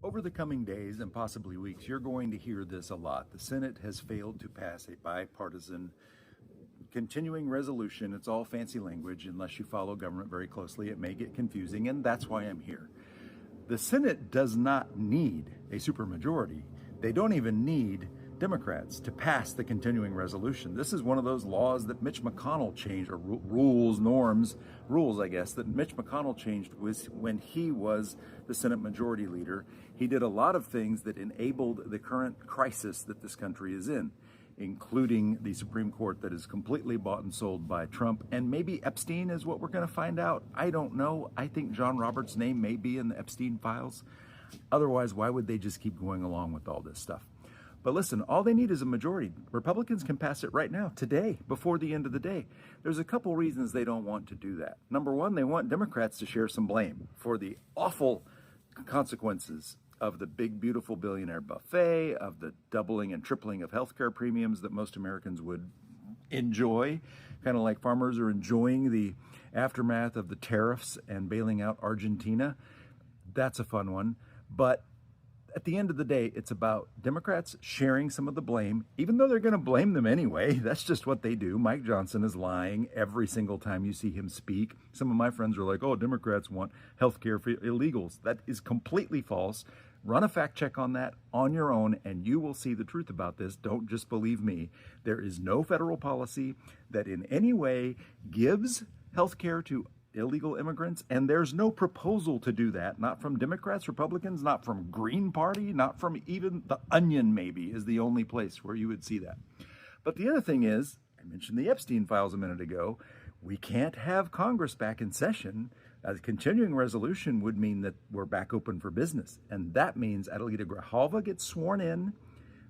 Over the coming days and possibly weeks, you're going to hear this a lot. The Senate has failed to pass a bipartisan continuing resolution. It's all fancy language. Unless you follow government very closely, it may get confusing, and that's why I'm here. The Senate does not need a supermajority. They don't even need Democrats to pass the continuing resolution. This is one of those laws that Mitch McConnell changed, or rules, I guess, that Mitch McConnell changed was when he was the Senate Majority Leader. He did a lot of things that enabled the current crisis that this country is in, including the Supreme Court that is completely bought and sold by Trump. And maybe Epstein is what we're going to find out. I don't know. I think John Roberts' name may be in the Epstein files. Otherwise, why would they just keep going along with all this stuff? But listen, all they need is a majority. Republicans can pass it right now, today, before the end of the day. There's a couple reasons they don't want to do that. Number one, they want Democrats to share some blame for the awful consequences of the Big Beautiful Billionaire Buffet, of the doubling and tripling of healthcare premiums that most Americans would enjoy, kind of like farmers are enjoying the aftermath of the tariffs and bailing out Argentina. That's a fun one. But at the end of the day, it's about Democrats sharing some of the blame, even though they're going to blame them anyway. That's just what they do. Mike Johnson is lying every single time you see him speak. Some of my friends are like, oh, Democrats want health care for illegals. That is completely false. Run a fact check on that on your own, and you will see the truth about this. Don't just believe me. There is no federal policy that in any way gives health care to illegal immigrants, and there's no proposal to do that, not from Democrats, Republicans, not from Green Party, not from even the Onion, maybe, is the only place where you would see that. But the other thing is, I mentioned the Epstein files a minute ago, we can't have Congress back in session. A continuing resolution would mean that we're back open for business, and that means Adelita Grijalva gets sworn in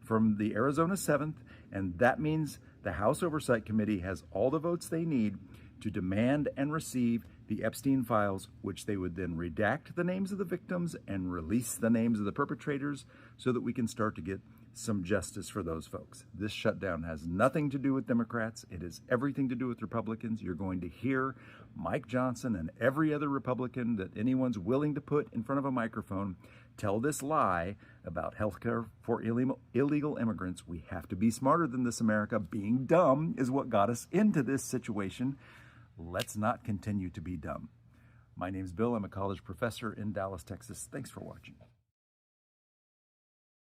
from the Arizona 7th, and that means the House Oversight Committee has all the votes they need to demand and receive the Epstein files, which they would then redact the names of the victims and release the names of the perpetrators so that we can start to get some justice for those folks. This shutdown has nothing to do with Democrats. It has everything to do with Republicans. You're going to hear Mike Johnson and every other Republican that anyone's willing to put in front of a microphone tell this lie about health care for illegal immigrants. We have to be smarter than this, America. Being dumb is what got us into this situation. Let's not continue to be dumb. My name's Bill. I'm a college professor in Dallas, Texas. Thanks for watching.